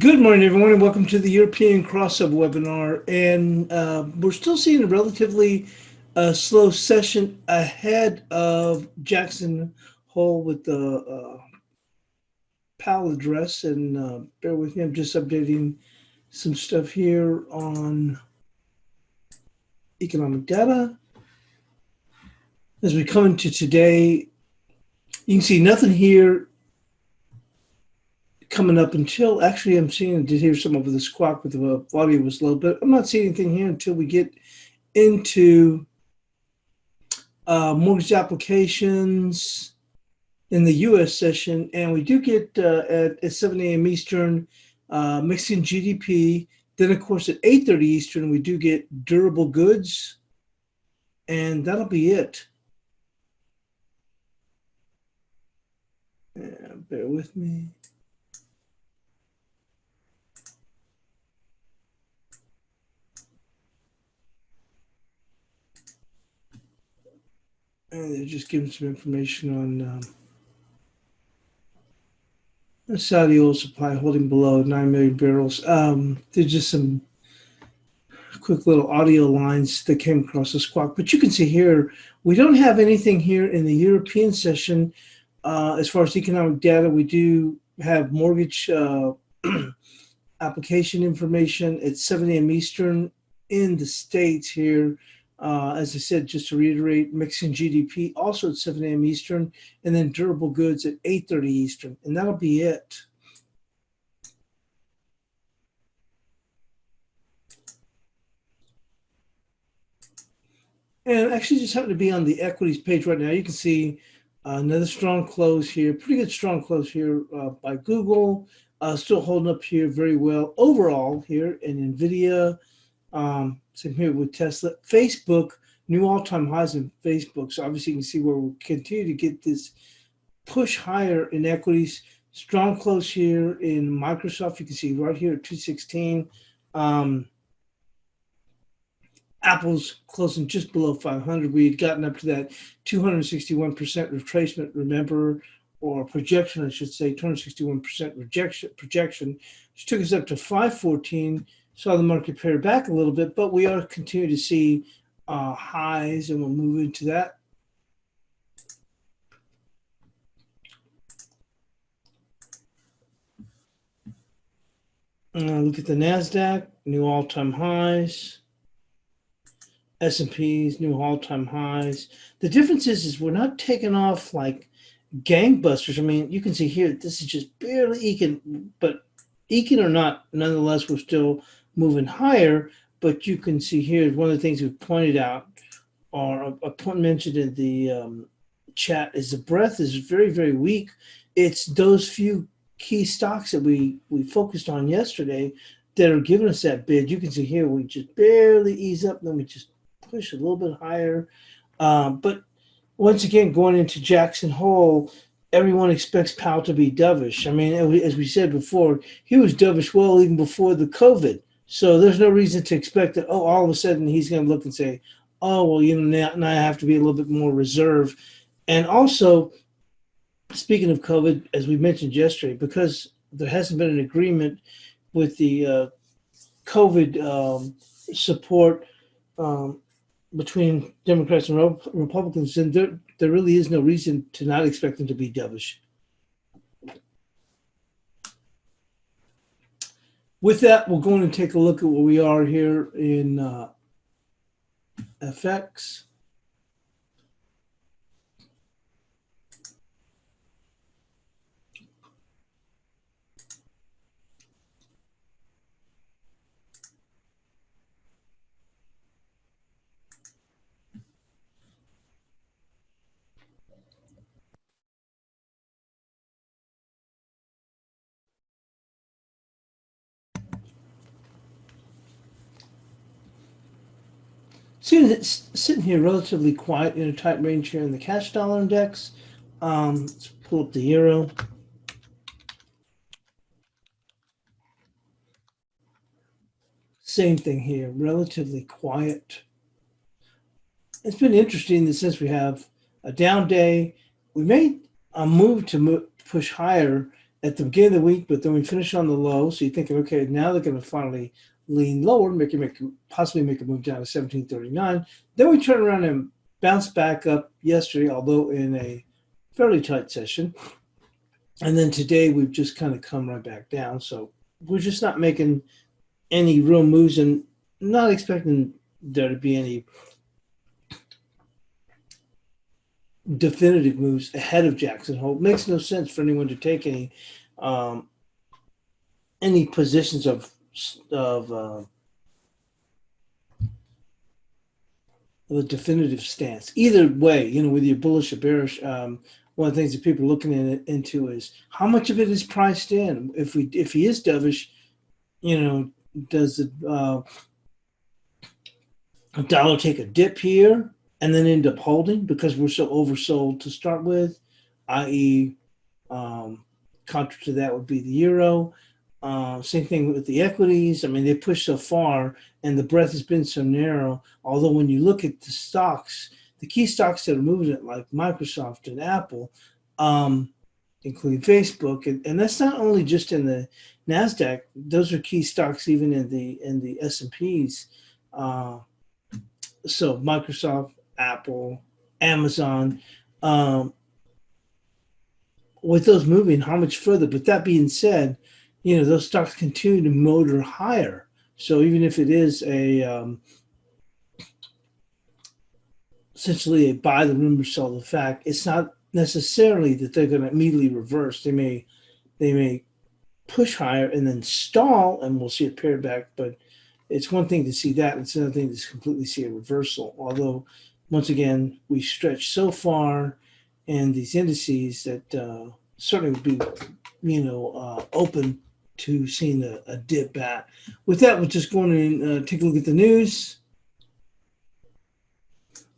Good morning, everyone, and welcome to the European Cross-Sub webinar. And we're still seeing a relatively slow session ahead of Jackson Hole with the PAL address. And bear with me, I'm just updating some stuff here on economic data. As we come into today, you can see nothing here coming up until, actually I'm seeing, I did hear some of the squawk with the audio was low, but I'm not seeing anything here until we get into mortgage applications in the US session. And we do get at 7 a.m. Eastern, Mexican GDP. Then of course at 8:30 Eastern, we do get durable goods, and that'll be it. Bear with me. And they're just giving some information on Saudi oil supply holding below 9 million barrels. There's just some quick little audio lines that came across the squawk. But you can see here, we don't have anything here in the European session. As far as economic data, we do have mortgage application information at 7 a.m. Eastern in the States here. As I said, just to reiterate, Mexican GDP also at 7 a.m. Eastern, and then durable goods at 8:30 Eastern, and that'll be it. And actually just happen to be on the equities page right now. You can see another strong close here, pretty good strong close here by Google, still holding up here very well overall here in NVIDIA. Same here with Tesla. Facebook, new all-time highs in Facebook. So obviously you can see where we'll continue to get this push higher in equities. Strong close here in Microsoft. You can see right here at 216. Apple's closing just below 500. We had gotten up to that 261% retracement, remember, or projection, I should say, 261% projection, which took us up to 514. Saw the market pare back a little bit, but we are continuing to see highs, and we'll move into that. Look at the NASDAQ, new all-time highs. S&P's new all-time highs. The difference is we're not taking off like gangbusters. I mean, you can see here, this is just barely eking, but eking or not, nonetheless, we're still moving higher. But you can see here, one of the things we've pointed out, or a point mentioned in the chat, is the breadth is very, very weak. It's those few key stocks that we focused on yesterday that are giving us that bid. You can see here, we just barely ease up, and then we just push a little bit higher. But once again, going into Jackson Hole, everyone expects Powell to be dovish. I mean, as we said before, he was dovish well even before the COVID. So there's no reason to expect that, oh, all of a sudden he's going to look and say, oh, well, you know, now I have to be a little bit more reserved. And also, speaking of COVID, as we mentioned yesterday, because there hasn't been an agreement with the COVID support between Democrats and Republicans, and there really is no reason to not expect them to be dovish. With that, we'll go in and take a look at where we are here in FX. Sitting here relatively quiet in a tight range here in the cash dollar index. Let's pull up the euro. Same thing here, relatively quiet. It's been interesting that since we have a down day, we made a move to push higher, at the beginning of the week, but then we finish on the low. So you're thinking, okay, now they're going to finally lean lower, possibly make a move down to 1739. Then we turn around and bounce back up yesterday, although in a fairly tight session. And then today we've just kind of come right back down. So we're just not making any real moves and not expecting there to be any definitive moves ahead of Jackson Hole. It makes no sense for anyone to take any positions of a definitive stance. Either way, whether you're bullish or bearish, one of the things that people are looking into is how much of it is priced in. If he is dovish, does the dollar take a dip here and then end up holding because we're so oversold to start with, i.e., contra to that would be the euro. Same thing with the equities. I mean, they pushed so far and the breadth has been so narrow. Although when you look at the stocks, the key stocks that are moving it, like Microsoft and Apple, including Facebook, and that's not only just in the NASDAQ, those are key stocks even in the S&Ps. So Microsoft, Apple, Amazon, with those moving, how much further? But that being said, those stocks continue to motor higher. So even if it is essentially a buy the rumor, sell the fact, it's not necessarily that they're going to immediately reverse. They may push higher and then stall, and we'll see it pare back. But it's one thing to see that; it's another thing to completely see a reversal. Although, once again, we stretch so far in these indices that certainly would be, open to seeing a dip back. With that, we'll just go on and take a look at the news.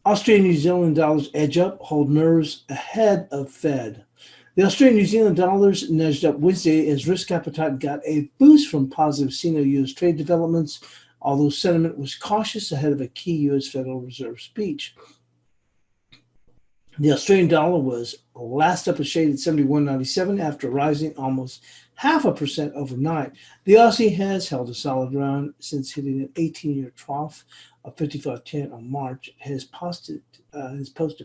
Australian New Zealand dollars edge up, hold nerves ahead of Fed. The Australian New Zealand dollars nudged up Wednesday as risk appetite got a boost from positive Sino-US trade developments, although sentiment was cautious ahead of a key U.S. Federal Reserve speech. The Australian dollar was last up a shade at 71.97 after rising almost 0.5% overnight. The Aussie has held a solid ground since hitting an 18-year trough of 55.10 on March. Has posted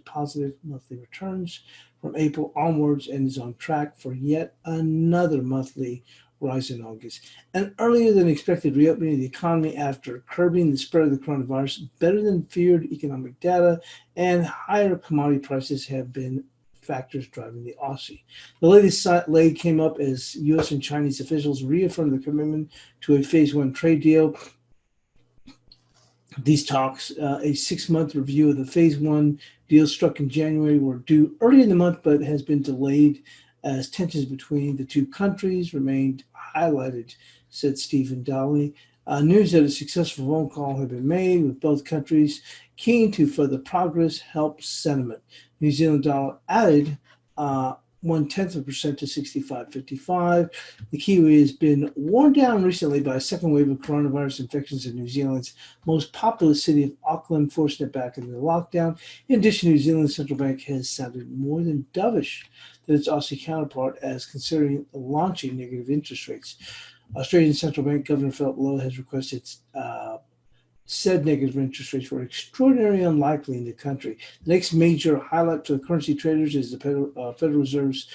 positive monthly returns from April onwards and is on track for yet another monthly rise in August. An earlier than expected reopening of the economy after curbing the spread of the coronavirus, better than feared economic data, and higher commodity prices have been factors driving the Aussie. The latest leg came up as U.S. and Chinese officials reaffirmed their commitment to a phase one trade deal. These talks, a 6-month review of the phase one deal struck in January, were due early in the month, but has been delayed as tensions between the two countries remained highlighted, said Stephen Daly. News that a successful phone call had been made with both countries keen to further progress helped sentiment. New Zealand dollar added 0.1% to 65.55. The Kiwi has been worn down recently by a second wave of coronavirus infections in New Zealand's most populous city of Auckland, forcing it back into the lockdown. In addition, New Zealand's central bank has sounded more than dovish than its Aussie counterpart as considering launching negative interest rates. Australian Central Bank Governor Philip Lowe has requested said negative interest rates were extraordinarily unlikely in the country. The next major highlight for the currency traders is the Federal Reserve's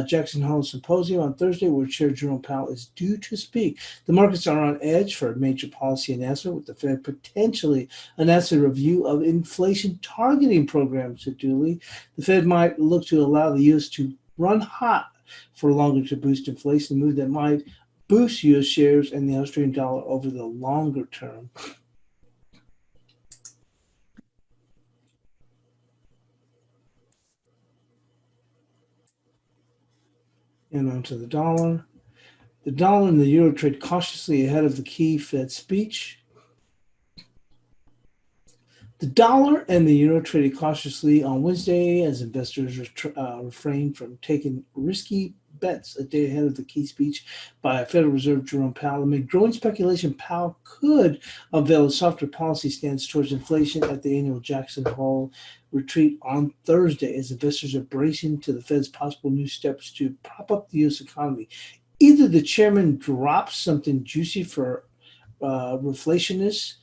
Jackson Hole Symposium on Thursday, where Chair Jerome Powell is due to speak. The markets are on edge for a major policy announcement, with the Fed potentially announcing a review of inflation targeting programs at Dooley. The Fed might look to allow the U.S. to run hot for longer to boost inflation, a move that might boost U.S. shares and the Australian dollar over the longer term. And onto the dollar. The dollar and the euro trade cautiously ahead of the key Fed speech. The dollar and the euro traded cautiously on Wednesday as investors refrained from taking risky bets a day ahead of the key speech by Federal Reserve Jerome Powell. Amid growing speculation, Powell could unveil a softer policy stance towards inflation at the annual Jackson Hole retreat on Thursday as investors are bracing to the Fed's possible new steps to prop up the U.S. economy. Either the chairman drops something juicy for reflationists,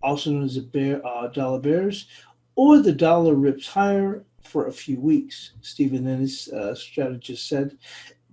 also known as the dollar bears, or the dollar rips higher for a few weeks. Stephen Ennis, strategist, said,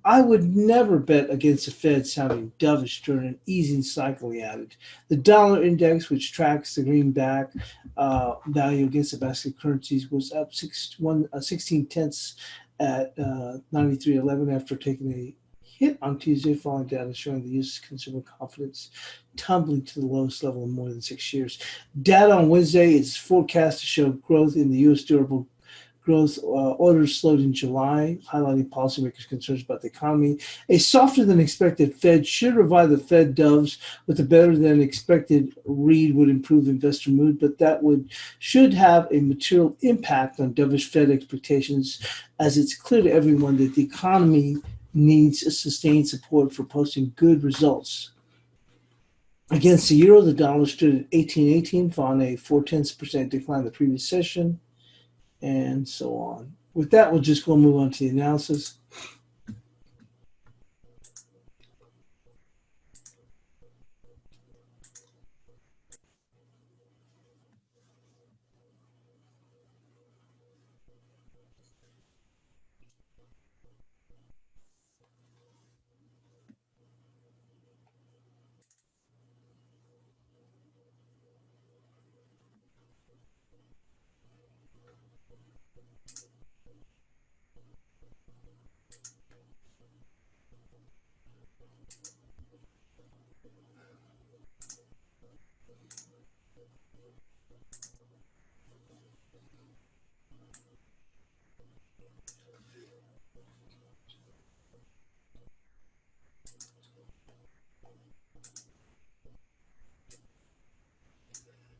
I would never bet against the Fed sounding dovish during an easing cycle, he added. The dollar index, which tracks the greenback value against the basket of currencies, was up 16 tenths at 93.11 after taking a hit on Tuesday, following data showing the U.S. consumer confidence tumbling to the lowest level in more than 6 years. Data on Wednesday is forecast to show growth in the U.S. durable growth. Orders slowed in July, highlighting policymakers' concerns about the economy. A softer than expected Fed should revive the Fed doves, with a better than expected read would improve investor mood, but that should have a material impact on dovish Fed expectations, as it's clear to everyone that the economy needs a sustained support for posting good results. Against the euro, the dollar stood at 18.18, following a 0.4% decline in the previous session, and so on. With that, we'll just go move on to the analysis.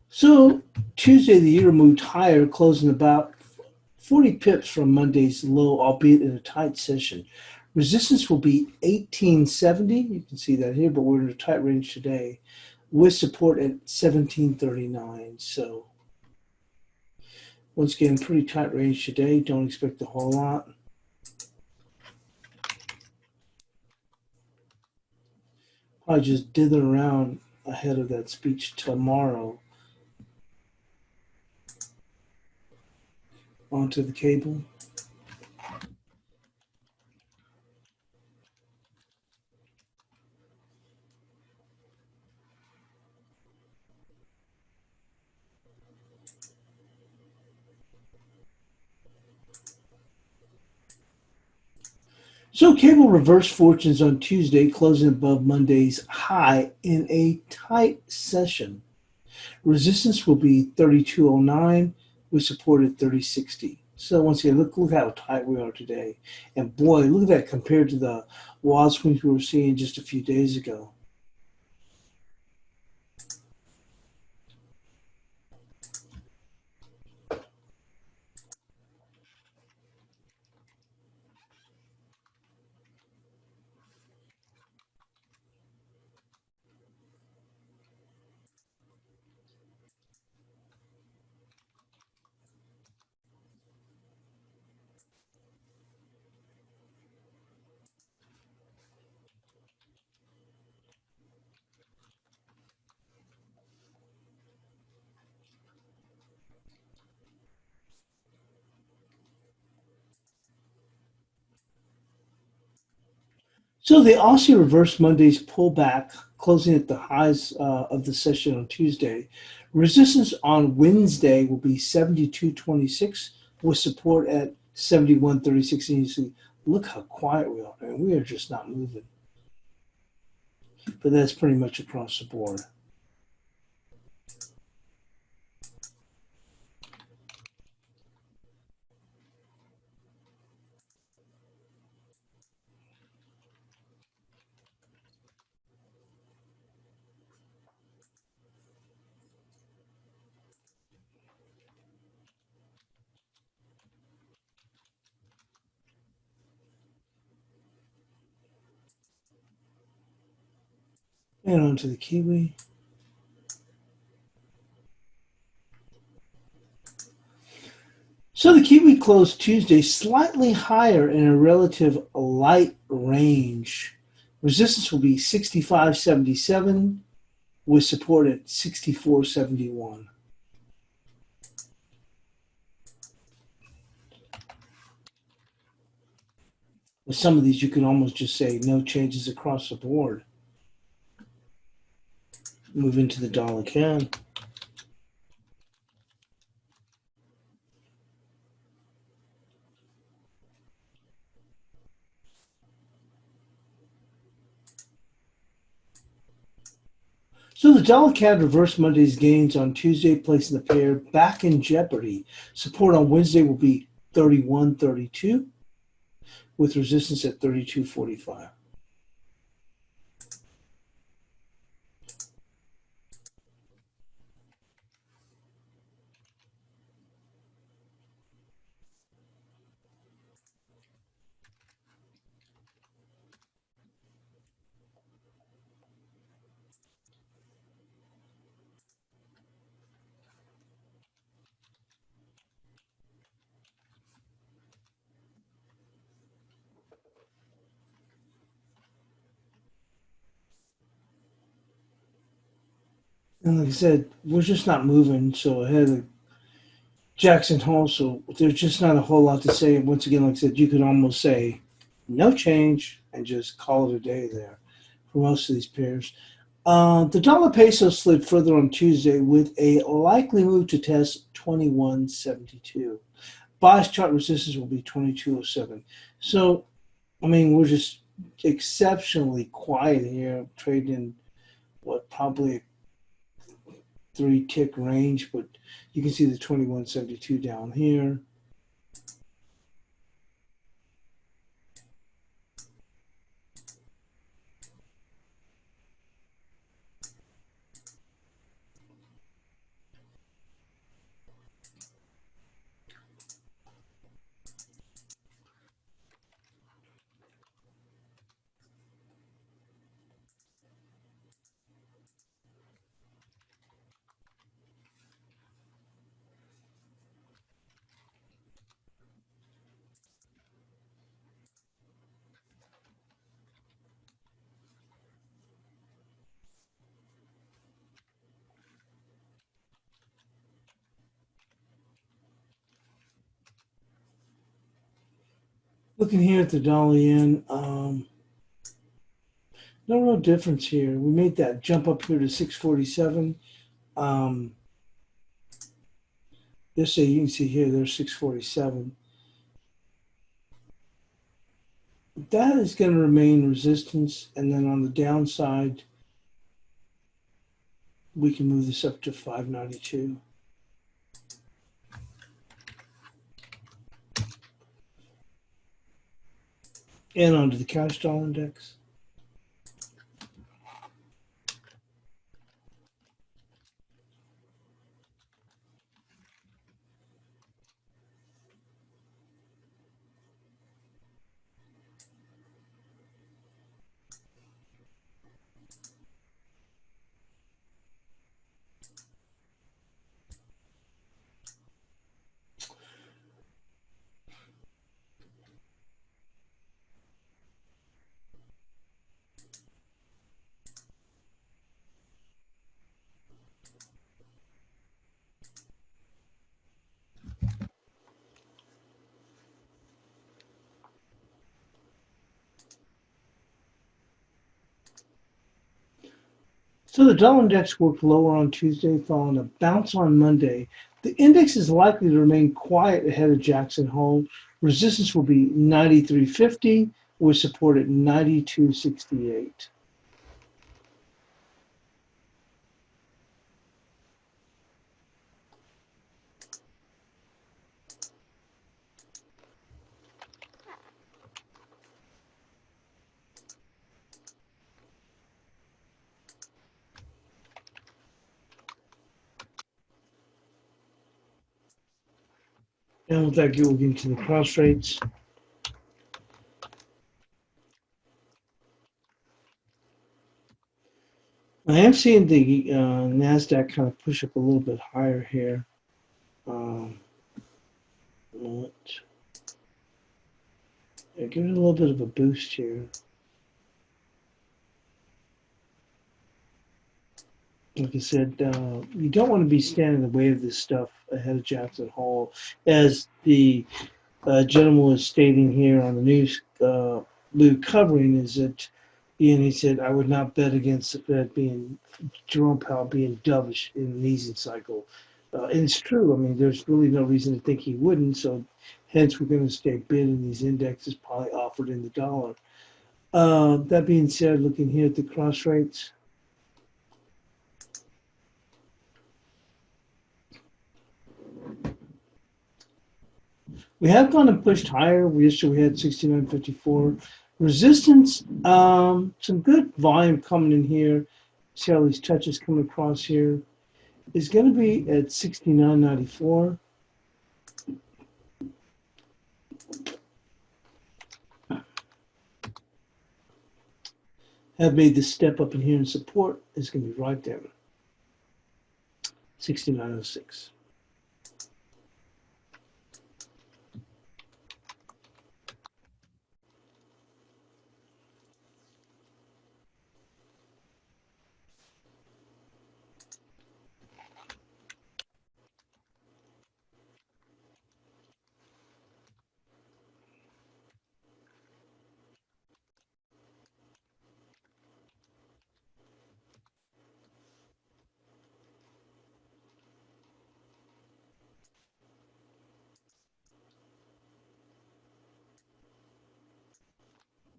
So Tuesday, the euro moved higher, closing about 40 pips from Monday's low, albeit in a tight session. Resistance will be 1870. You can see that here, but we're in a tight range today with support at 1739. So once again, pretty tight range today. Don't expect a whole lot. Probably just dither around ahead of that speech tomorrow onto the cable. So cable reversed fortunes on Tuesday, closing above Monday's high in a tight session. Resistance will be 3209 with support at 3060. So once again, look how tight we are today. And boy, look at that compared to the wild swings we were seeing just a few days ago. So the Aussie reversed Monday's pullback, closing at the highs of the session on Tuesday. Resistance on Wednesday will be 72.26 with support at 71.36. And you see, look how quiet we are. Man. We are just not moving. But that's pretty much across the board. And on to the Kiwi. So the Kiwi closed Tuesday slightly higher in a relative light range. Resistance will be 65.77 with support at 64.71. With some of these, you can almost just say no changes across the board. Move into the dollar CAD. So the dollar CAD reversed Monday's gains on Tuesday, placing the pair back in jeopardy. Support on Wednesday will be 31.32 with resistance at 32.45. And like I said, we're just not moving so ahead of Jackson Hole, so there's just not a whole lot to say. And once again, like I said, you could almost say no change and just call it a day there for most of these pairs. The dollar peso slid further on Tuesday with a likely move to test 21.72. Bias chart resistance will be 22.07. So, I mean, we're just exceptionally quiet here, trading what probably a 3 tick range, but you can see the 21.72 down here. Looking here at the dollar yen, no real difference here. We made that jump up here to 647. This you can see here, there's 647. That is going to remain resistance, and then on the downside, we can move this up to 592. And onto the cash dollar index. So the dollar index worked lower on Tuesday, following a bounce on Monday. The index is likely to remain quiet ahead of Jackson Hole. Resistance will be 93.50 with support at 92.68. And with that, we'll get into the cross rates. I am seeing the NASDAQ kind of push up a little bit higher here. What? Yeah, give it a little bit of a boost here. Like I said, you don't want to be standing in the way of this stuff ahead of Jackson Hole. As the gentleman was stating here on the news, Lou covering, is that he said, I would not bet against the Fed being, Jerome Powell being dovish in an easing cycle. And it's true. I mean, there's really no reason to think he wouldn't. So hence, we're going to stay bid in these indexes, probably offered in the dollar. That being said, looking here at the cross rates, we have gone and pushed higher. Yesterday we had 69.54 resistance. Some good volume coming in here. See how these touches come across here. Is going to be at 69.94. Have made this step up in here in support. Is going to be right there. 69.06.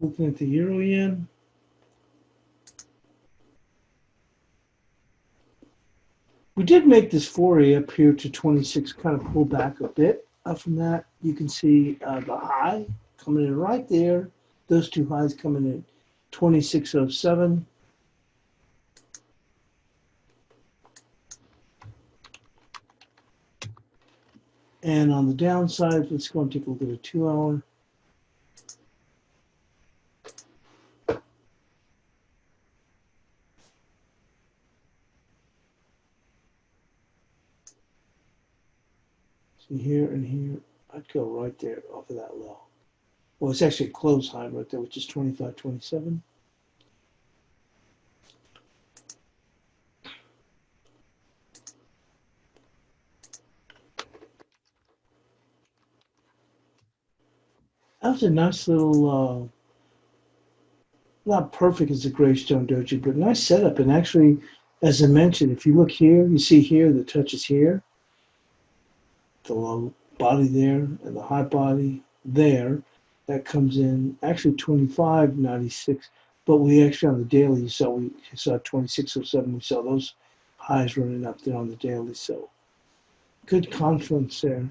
Looking at the euro yen. We did make this foray up here to 26, kind of pull back a bit. From that, you can see the high coming in right there. Those two highs coming in 26.07. And on the downside, let's go and take a look at a 2 hour. See here and here, I'd go right there off of that low. Well, it's actually a close high right there, which is 25.27. That was a nice little, not perfect as a Greystone Doji, but nice setup. And actually, as I mentioned, if you look here, you see here, the touch is here, the low body there, and the high body there. That comes in actually 25.96. But we actually on the daily, we saw 26.07. We saw those highs running up there on the daily. So good confluence there.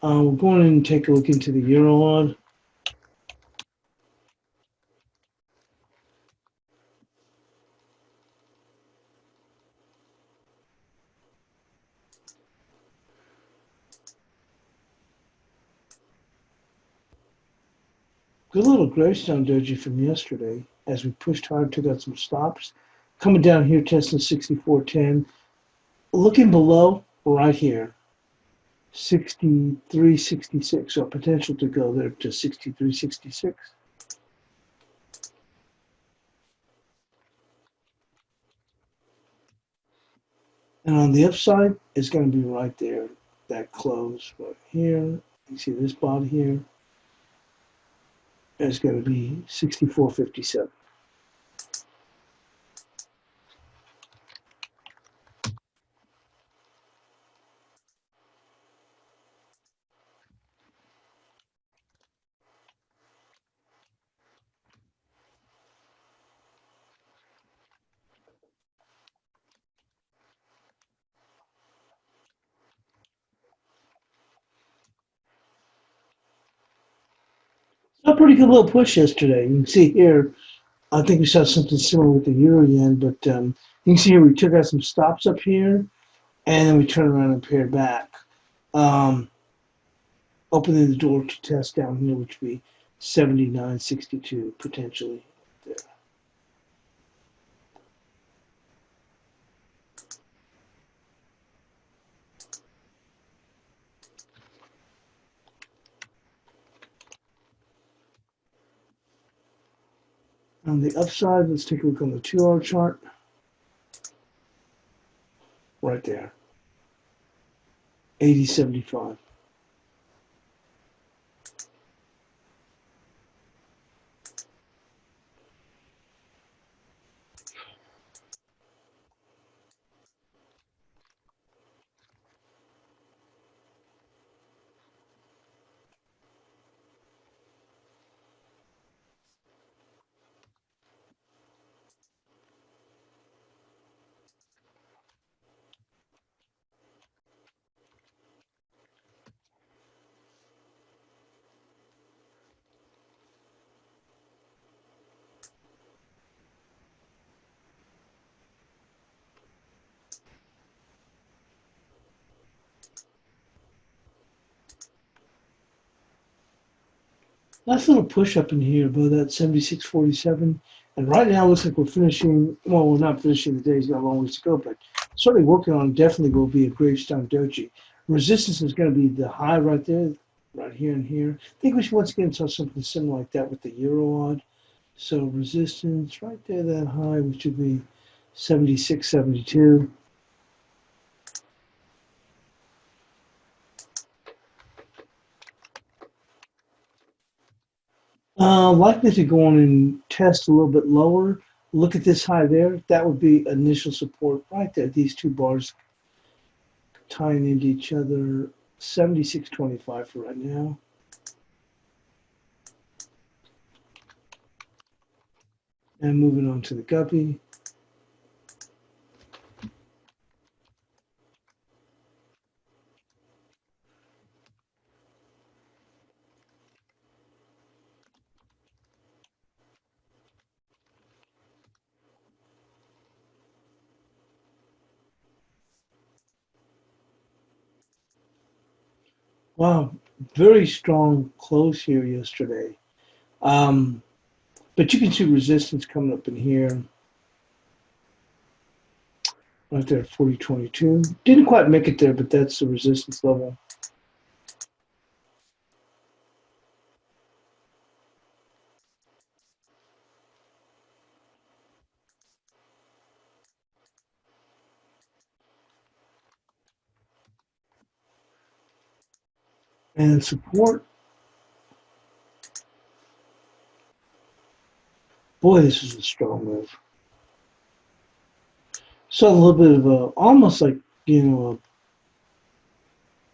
We're going in and take a look into the euro on. Good little Greystone doji from yesterday as we pushed hard, took out some stops. Coming down here, testing 64.10. Looking below, right here, 63.66. So potential to go there to 63.66. And on the upside, it's going to be right there, that close right here. You see this body here. It's going to be 64.57. A pretty good little push yesterday. You can see here, I think we saw something similar with the euro yen, but you can see here we took out some stops up here, and then we turned around and paired back, um, opening the door to test down here, which would be 79.62 potentially. There. On the upside, let's take a look on the 2-hour chart. Right there, 80.75. Nice little push up in here above that 76.47. And right now, it looks like we're finishing. Well, we're not finishing the day. It's got a long ways to go, but certainly working on definitely will be a gravestone doji. Resistance is going to be the high right there, right here and here. I think we should once again saw something similar like that with the euro odd. So resistance right there, that high, which would be 76.72. Likely to go on and test a little bit lower. Look at this high there. That would be initial support right there. These two bars tying into each other. 76.25 for right now. And moving on to the guppy. Wow, very strong close here yesterday. But you can see resistance coming up in here. Right there at 40.22. Didn't quite make it there, but that's the resistance level. And support. Boy, this is a strong move. So a little bit of a, almost like,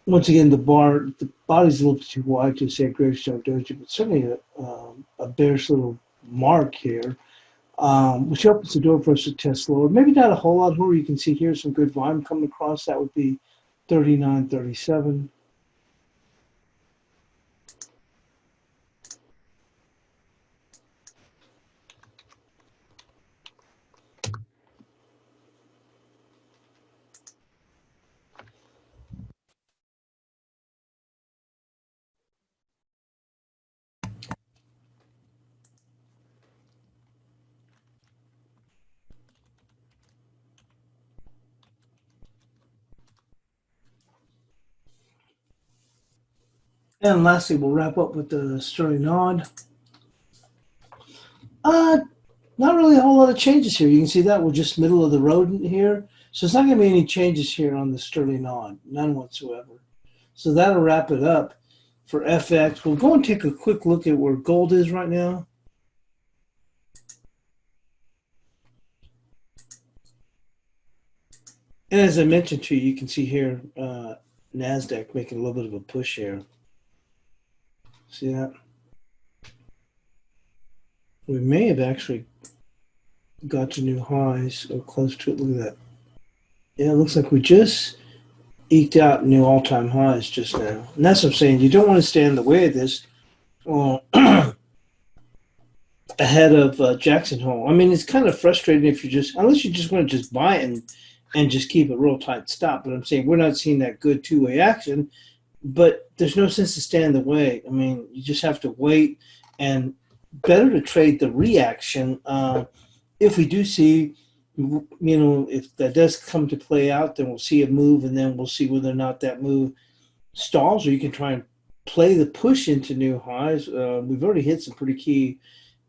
once again, the body's a little bit too wide to say gravestone doji, but certainly a bearish little mark here, which opens the door for us to test lower. Maybe not a whole lot lower. You can see here some good volume coming across. That would be 39.37. And lastly, we'll wrap up with the sterling nod. Uh, Not really a whole lot of changes here. You can see that we're just middle of the road here. So it's not going to be any changes here on the sterling nod, none whatsoever. So that'll wrap it up for FX. We'll go and take a quick look at where gold is right now. And as I mentioned to you, you can see here NASDAQ making a little bit of a push here. See that? We may have actually got to new highs or close to it. Look at that. Yeah, it looks like we just eked out new all-time highs just now. And that's what I'm saying. You don't want to stand in the way of this ahead of Jackson Hole. I mean, it's kind of frustrating if you just, unless you just want to just buy it and just keep a real tight stop. But I'm saying we're not seeing that good two-way action, but there's no sense to stand in the way. I mean, you just have to wait, and better to trade the reaction. If we do see, if that does come to play out, then we'll see a move, and then we'll see whether or not that move stalls, or you can try and play the push into new highs. We've already hit some pretty key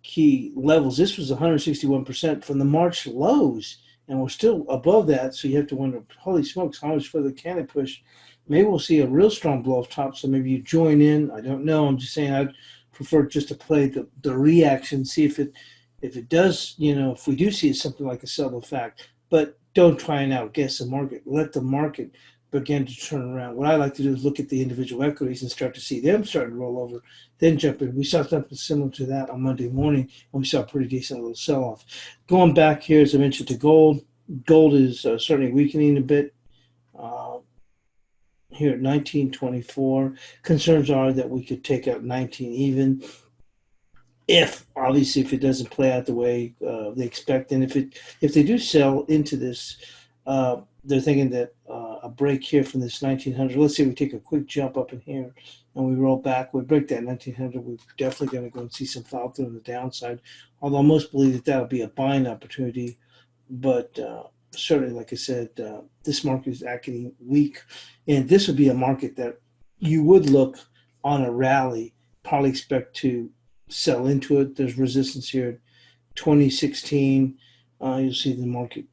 key levels. This was 161% from the March lows, and we're still above that. So you have to wonder, holy smokes, how much further can it push? Maybe we'll see a real strong blow off top. So maybe you join in. I don't know. I'm just saying I'd prefer just to play the reaction, see if it does, if we do see something like a sell fact, but don't try and outguess the market. Let the market begin to turn around. What I like to do is look at the individual equities and start to see them starting to roll over, then jump in. We saw something similar to that on Monday morning, and we saw a pretty decent little sell-off. Going back here, as I mentioned, to gold. Gold is certainly weakening a bit here at 1924. Concerns are that we could take out 19 even. If it doesn't play out the way they expect, and if they do sell into this, they're thinking that a break here from this 1900. Let's say we take a quick jump up in here, and we roll back. We break that 1900. We're definitely going to go and see some follow through on the downside. Although most believe that that'll be a buying opportunity, but certainly, like I said, this market is acting weak, and this would be a market that you would look on a rally, probably expect to sell into it. There's resistance here. 2016, you'll see the market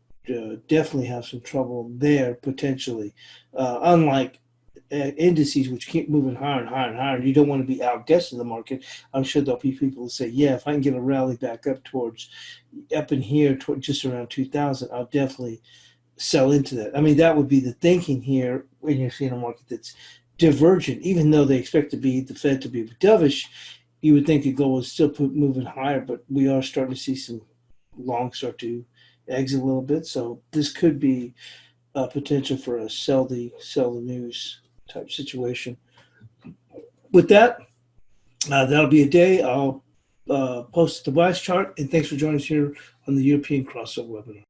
definitely have some trouble there potentially. Unlike indices, which keep moving higher and higher and higher, you don't want to be outguessing the market. I'm sure there'll be people who say, yeah, if I can get a rally back up in here, just around 2000, I'll definitely sell into that. I mean, that would be the thinking here when you're seeing a market that's divergent, even though they expect the Fed to be dovish. You would think the gold is still moving higher, but we are starting to see some long start to exit a little bit. So this could be a potential for a sell the news type situation. With that, that'll be a day. I'll post the WISE chart, and thanks for joining us here on the European Crossover webinar.